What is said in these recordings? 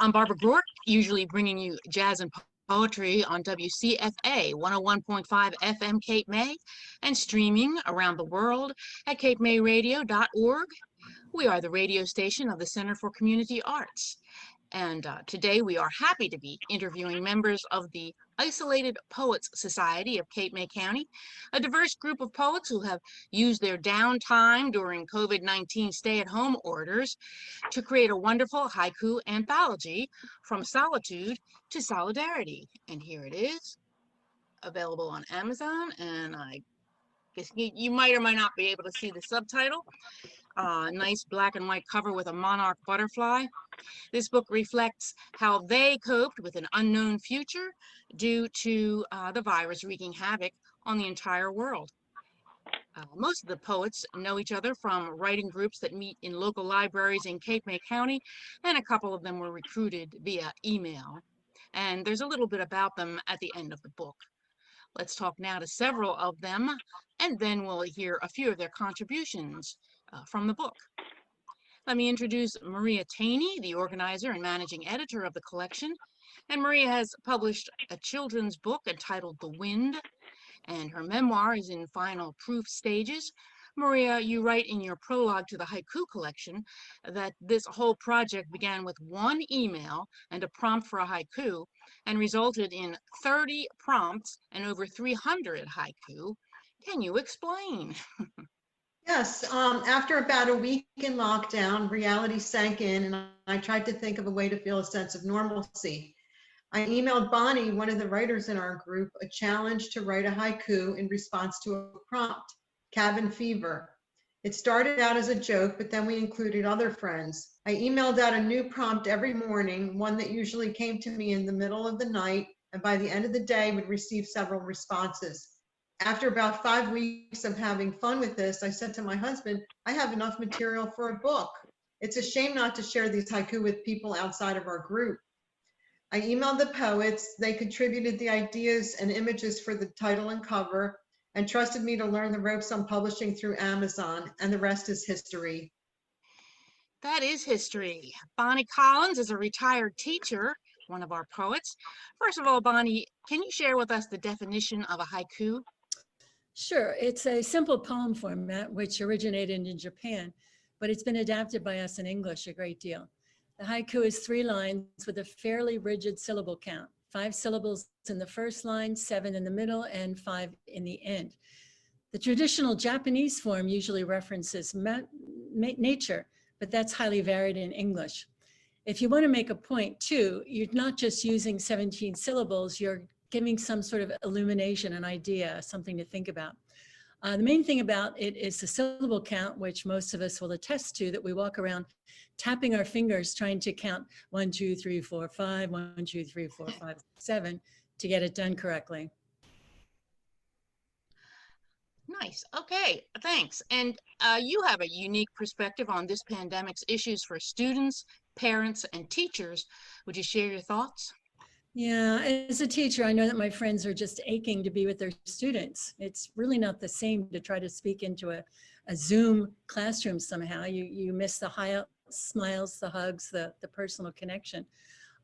I'm Barbara Groark, usually bringing you jazz and poetry on WCFA 101.5 FM Cape May and streaming around the world at capemayradio.org. We are the radio station of the Center for Community Arts. And today we are happy to be interviewing members of the Isolated Poets Society of Cape May County, a diverse group of poets who have used their downtime during COVID-19 stay-at-home orders to create a wonderful haiku anthology, From Solitude to Solidarity. And here it is, available on Amazon, and I guess you might or might not be able to see the subtitle. Nice black and white cover with a monarch butterfly. This book reflects how they coped with an unknown future due to the virus wreaking havoc on the entire world. Most of the poets know each other from writing groups that meet in local libraries in Cape May County, and a couple of them were recruited via email. And there's a little bit about them at the end of the book. Let's talk now to several of them, and then we'll hear a few of their contributions from the book. Let me introduce Maria Taney, the organizer and managing editor of the collection. And Maria has published a children's book entitled The Wind, and her memoir is in final proof stages. Maria, you write in your prologue to the haiku collection that this whole project began with one email and a prompt for a haiku and resulted in 30 prompts and over 300 haiku. Can you explain? Yes, after about a week in lockdown, reality sank in and I tried to think of a way to feel a sense of normalcy. I emailed Bonnie, one of the writers in our group, a challenge to write a haiku in response to a prompt, cabin fever. It started out as a joke, but then we included other friends. I emailed out a new prompt every morning, one that usually came to me in the middle of the night, and by the end of the day would receive several responses. After about 5 weeks of having fun with this, I said to my husband, I have enough material for a book. It's a shame not to share these haiku with people outside of our group. I emailed the poets. They contributed the ideas and images for the title and cover and trusted me to learn the ropes on publishing through Amazon, and the rest is history. That is history. Bonnie Collins is a retired teacher, one of our poets. First of all, Bonnie, can you share with us the definition of a haiku? Sure. It's a simple poem format which originated in Japan, but it's been adapted by us in English a great deal. The haiku is 3 lines with a fairly rigid syllable count, 5 syllables in the first line, 7 in the middle, and 5 in the end. The traditional Japanese form usually references nature, but that's highly varied in English. If you want to make a point too, you're not just using 17 syllables, you're giving some sort of illumination, an idea, something to think about. The main thing about it is the syllable count, which most of us will attest to, that we walk around tapping our fingers, trying to count 1, 2, 3, 4, 5, 1, 2, 3, 4, 5, 7 to get it done correctly. Nice. Okay, thanks. And you have a unique perspective on this pandemic's issues for students, parents, and teachers. Would you share your thoughts? Yeah, as a teacher, I know that my friends are just aching to be with their students. It's really not the same to try to speak into a Zoom classroom somehow. You miss the high smiles, the hugs, the personal connection.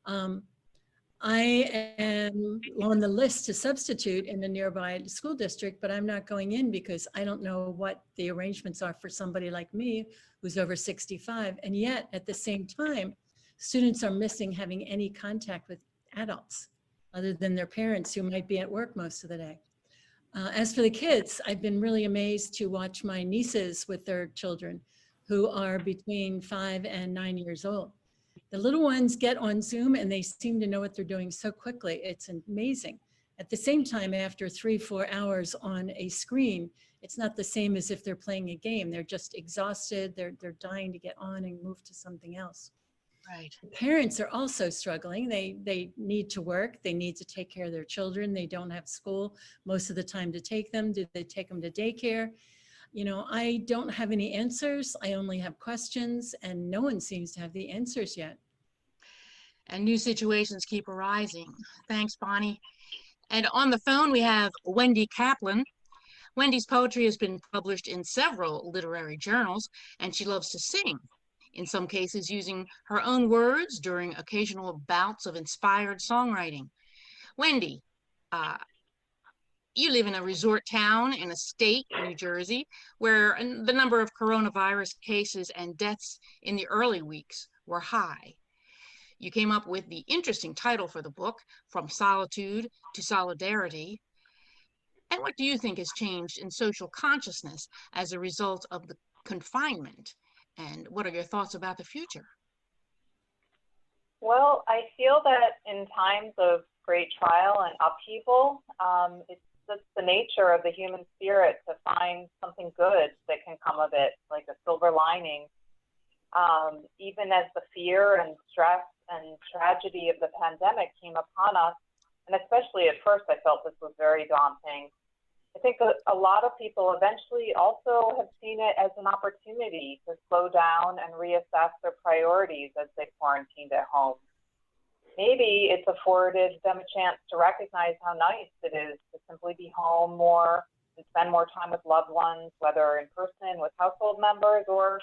I am on the list to substitute in the nearby school district, but I'm not going in because I don't know what the arrangements are for somebody like me who's over 65. And yet, at the same time, students are missing having any contact with adults other than their parents who might be at work most of the day. As for the kids, I've been really amazed to watch my nieces with their children who are between 5 and 9 years old. The little ones get on Zoom and they seem to know what they're doing so quickly. It's amazing. At the same time, after 3-4 hours on a screen, it's not the same as if they're playing a game. They're just exhausted. They're dying to get on and move to something else. Right. Parents are also struggling. They need to work. They need to take care of their children. They don't have school most of the time to take them. Do they take them to daycare? You know, I don't have any answers. I only have questions, and no one seems to have the answers yet. And new situations keep arising. Thanks, Bonnie. And on the phone, we have Wendy Kaplan. Wendy's poetry has been published in several literary journals, and she loves to sing. in some cases using her own words during occasional bouts of inspired songwriting. Wendy, uh, you live in a resort town in a state, New Jersey, where the number of coronavirus cases and deaths in the early weeks were high. You came up with the interesting title for the book, From Solitude to Solidarity. And what do you think has changed in social consciousness as a result of the confinement? And what are your thoughts about the future? Well, I feel that in times of great trial and upheaval, it's just the nature of the human spirit to find something good that can come of it, like a silver lining. Even as the fear and stress and tragedy of the pandemic came upon us, and especially at first I felt this was very daunting, I think a lot of people eventually also have seen it as an opportunity to slow down and reassess their priorities as they quarantined at home. Maybe it's afforded them a chance to recognize how nice it is to simply be home more and spend more time with loved ones, whether in person with household members or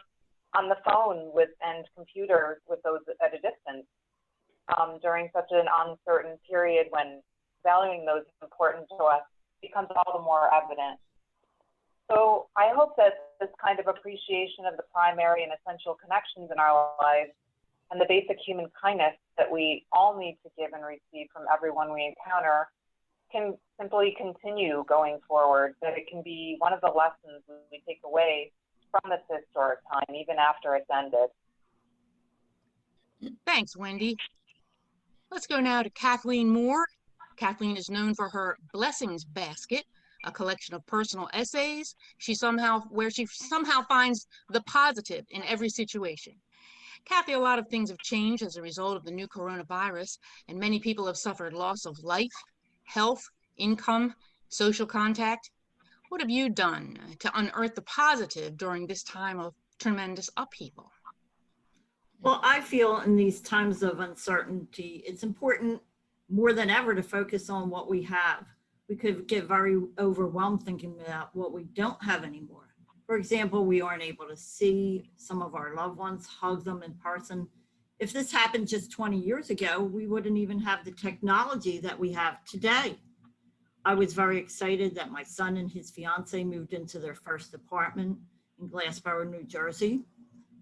on the phone with and computers with those at a distance, during such an uncertain period when valuing those important to us becomes all the more evident. So I hope that this kind of appreciation of the primary and essential connections in our lives and the basic human kindness that we all need to give and receive from everyone we encounter can simply continue going forward, that it can be one of the lessons we take away from this historic time, even after it's ended. Thanks, Wendy. Let's go now to Kathleen Moore. Kathleen is known for her Blessings Basket, a collection of personal essays where she somehow finds the positive in every situation. Kathy, a lot of things have changed as a result of the new coronavirus, and many people have suffered loss of life, health, income, social contact. What have you done to unearth the positive during this time of tremendous upheaval? Well, I feel in these times of uncertainty, it's important more than ever to focus on what we have. We could get very overwhelmed thinking about what we don't have anymore. For example, we aren't able to see some of our loved ones, hug them in person. If this happened just 20 years ago, we wouldn't even have the technology that we have today. I was very excited that my son and his fiance moved into their first apartment in Glassboro, New Jersey.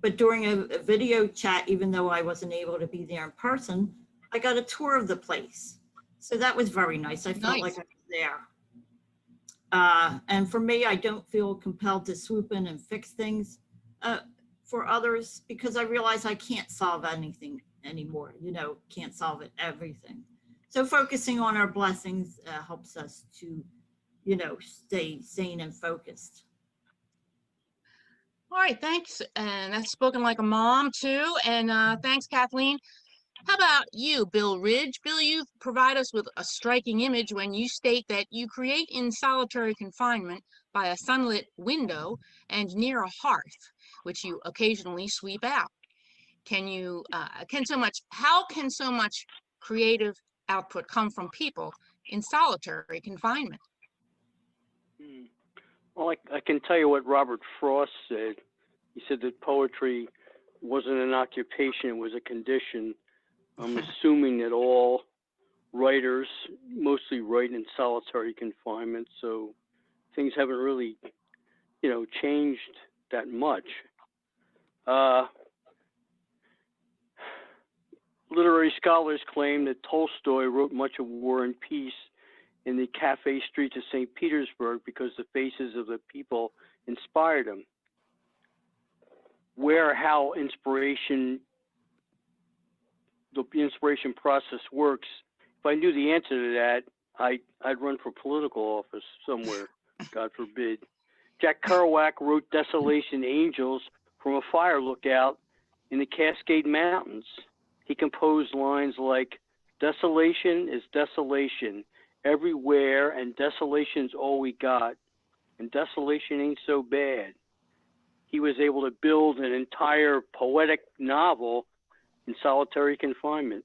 But during a video chat, even though I wasn't able to be there in person, I got a tour of the place. So that was very nice. I felt like I was there. And for me, I don't feel compelled to swoop in and fix things for others because I realize I can't solve anything anymore, can't solve everything. So focusing on our blessings helps us to, stay sane and focused. All right, thanks. And that's spoken like a mom too. And thanks, Kathleen. How about you, Bill Ridge? Bill, you provide us with a striking image when you state that you create in solitary confinement by a sunlit window and near a hearth, which you occasionally sweep out. How can so much creative output come from people in solitary confinement? Well, I can tell you what Robert Frost said. He said that poetry wasn't an occupation, it was a condition. I'm assuming that all writers mostly write in solitary confinement, so things haven't really, changed that much. Literary scholars claim that Tolstoy wrote much of War and Peace in the cafe streets of St. Petersburg because the faces of the people inspired him. How the inspiration process works, if I knew the answer to that, I'd run for political office somewhere, God forbid. Jack Kerouac wrote Desolation Angels from a fire lookout in the Cascade Mountains. He composed lines like, desolation is desolation everywhere, and desolation's all we got, and desolation ain't so bad. He was able to build an entire poetic novel in solitary confinement.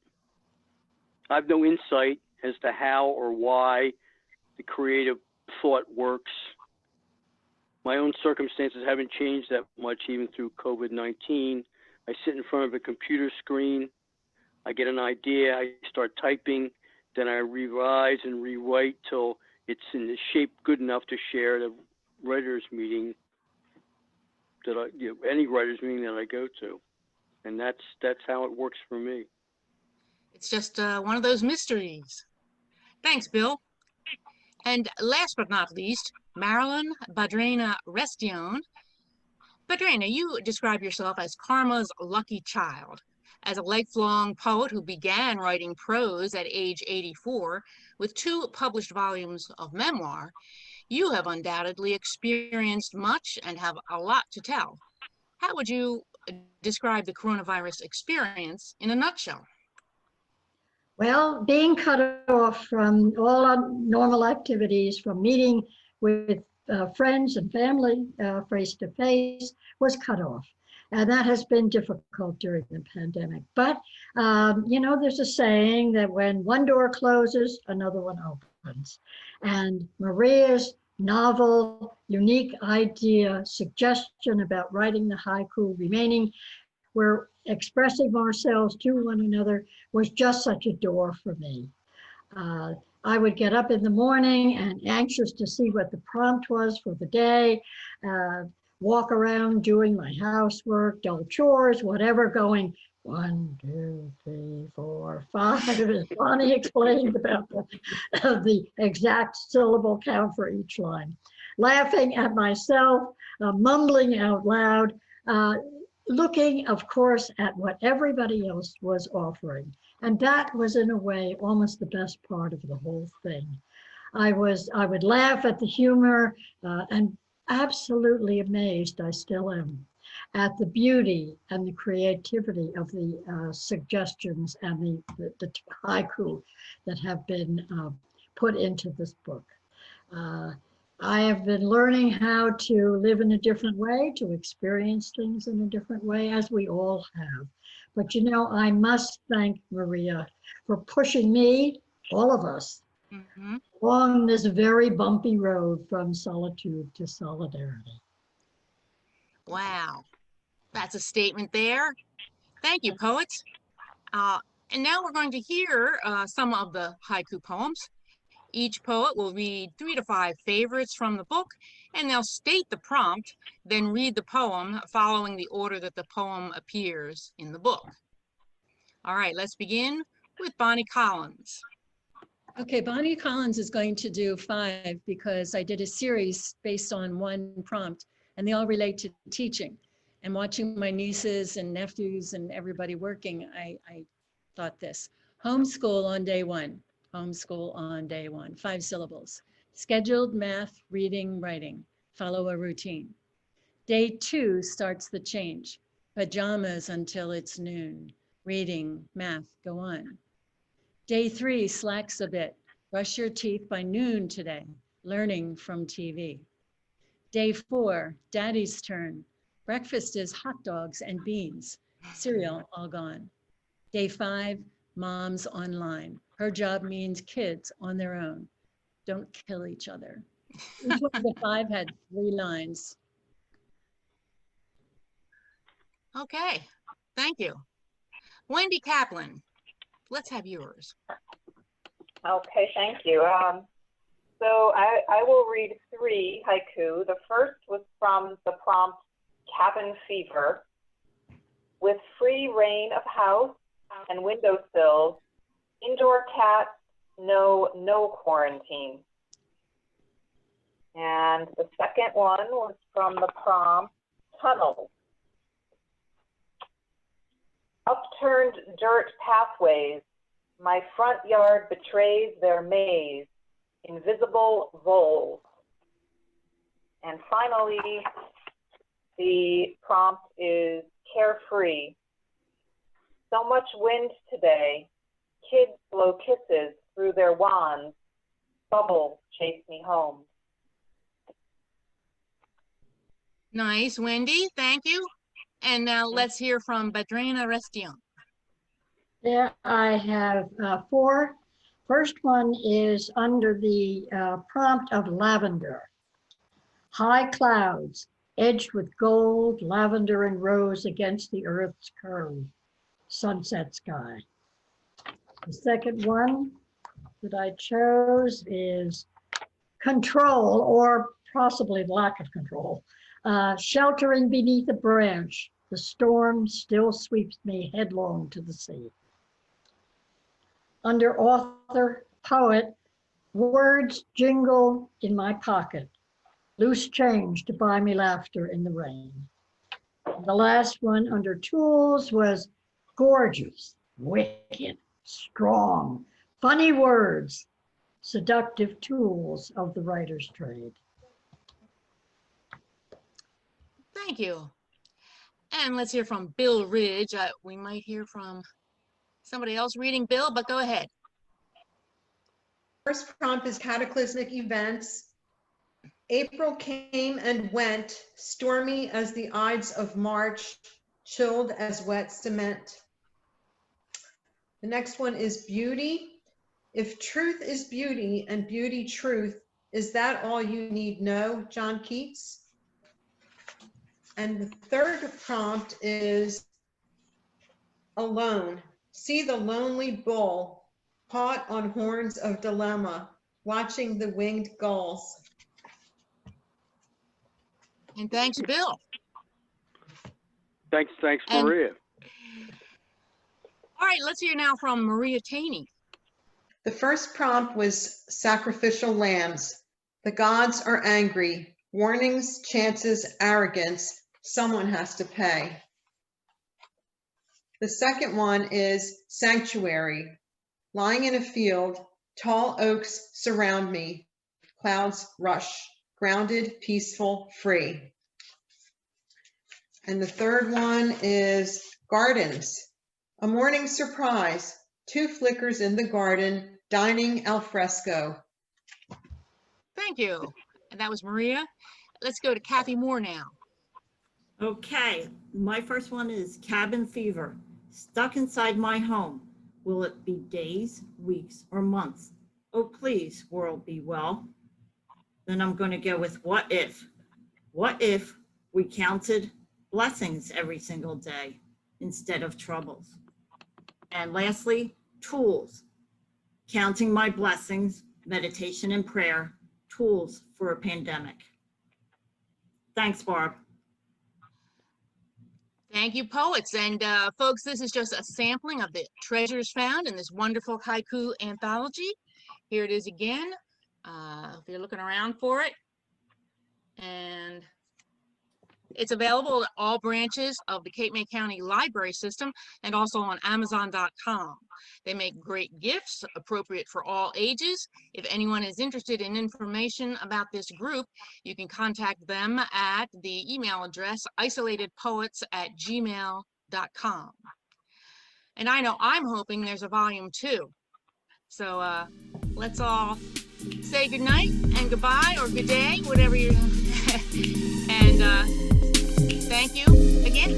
I have no insight as to how or why the creative thought works. My own circumstances haven't changed that much even through COVID-19, I sit in front of a computer screen. I get an idea. I start typing. Then I revise and rewrite till it's in the shape good enough to share at a writers meeting any writers meeting that I go to. And that's how it works for me. It's just one of those mysteries. Thanks, Bill. And last but not least, Marilyn Badrena Restion. Badrena, you describe yourself as karma's lucky child. As a lifelong poet who began writing prose at age 84 with 2 published volumes of memoir, you have undoubtedly experienced much and have a lot to tell. How would you describe the coronavirus experience in a nutshell? Well, being cut off from all our normal activities, from meeting with friends and family face to face, was cut off. And that has been difficult during the pandemic. But, there's a saying that when one door closes, another one opens. And Maria's novel, unique idea, suggestion about writing the haiku, remaining we're expressing ourselves to one another, was just such a door for me. I would get up in the morning and anxious to see what the prompt was for the day, walk around doing my housework, dull chores, whatever, going 1, 2, 3, 4, 5, as Bonnie explained about the exact syllable count for each line. Laughing at myself, mumbling out loud, looking, of course, at what everybody else was offering. And that was, in a way, almost the best part of the whole thing. I would laugh at the humor and absolutely amazed, I still am, at the beauty and the creativity of the suggestions and the haiku that have been put into this book. I have been learning how to live in a different way, to experience things in a different way, as we all have. But I must thank Maria for pushing me, all of us, along this very bumpy road from solitude to solidarity. Wow, that's a statement there. Thank you, poets. And now we're going to hear some of the haiku poems. Each poet will read 3 to 5 favorites from the book, and they'll state the prompt, then read the poem following the order that the poem appears in the book. All right, let's begin with Bonnie Collins. Okay, Bonnie Collins is going to do 5 because I did a series based on one prompt, and they all relate to teaching. And watching my nieces and nephews and everybody working, I thought this. Homeschool on day 1. Homeschool on day 1, 5 syllables. Scheduled math, reading, writing. Follow a routine. Day 2 starts the change. Pajamas until it's noon. Reading, math, go on. Day 3 slacks a bit. Brush your teeth by noon today. Learning from TV. Day 4, daddy's turn. Breakfast is hot dogs and beans. Cereal all gone. Day 5, mom's online. Her job means kids on their own. Don't kill each other. Each one of the 5 had 3 lines. Okay, thank you. Wendy Kaplan, let's have yours. Okay, thank you. So I will read 3 haiku. The first was from the prompt Cabin Fever. With free reign of house and windowsills, indoor cats, no quarantine. And the second one was from the prompt Tunnels. Upturned dirt pathways, my front yard betrays their maze, invisible voles. And finally, the prompt is Carefree. So much wind today, kids blow kisses through their wands, bubbles chase me home. Nice, Wendy, thank you. And now let's hear from Badrena Restion. There I have 4. First one is under the prompt of lavender. High clouds, edged with gold, lavender, and rose against the earth's curve, sunset sky. The second one that I chose is control, or possibly lack of control. Sheltering beneath a branch, the storm still sweeps me headlong to the sea. Under author, poet, words jingle in my pocket, loose change to buy me laughter in the rain. The last one under tools was gorgeous, wicked, strong, funny words, seductive tools of the writer's trade. Thank you. And let's hear from Bill Ridge. We might hear from somebody else reading, Bill, but go ahead. First prompt is cataclysmic events. April came and went, stormy as the Ides of March, chilled as wet cement. The next one is beauty. If truth is beauty and beauty truth, is that all you need know? John Keats. And the third prompt is alone. See the lonely bull caught on horns of dilemma, watching the winged gulls. And thanks, Bill. Thanks, And- Maria. All right, let's hear now from Maria Taney. The first prompt was sacrificial lambs. The gods are angry. Warnings, chances, arrogance. Someone has to pay. The second one is sanctuary. Lying in a field, tall oaks surround me. Clouds rush. Grounded, peaceful, free. And the third one is gardens. A morning surprise. 2 flickers in the garden, dining al fresco. Thank you. And that was Maria. Let's go to Kathy Moore now. Okay, my first one is cabin fever. Stuck inside my home. Will it be days, weeks, or months? Oh, please, world, be well. Then I'm going to go with what if. What if we counted blessings every single day instead of troubles? And lastly, tools. Counting my blessings, meditation and prayer, tools for a pandemic. Thanks, Barb. Thank you, poets. And folks, this is just a sampling of the treasures found in this wonderful haiku anthology. Here it is again, if you're looking around for it. And it's available at all branches of the Cape May County Library System and also on Amazon.com. They make great gifts appropriate for all ages. If anyone is interested in information about this group, you can contact them at the email address isolatedpoets@gmail.com. And I know I'm hoping there's a volume 2. So let's all say good night and goodbye or good day, whatever you're and thank you again.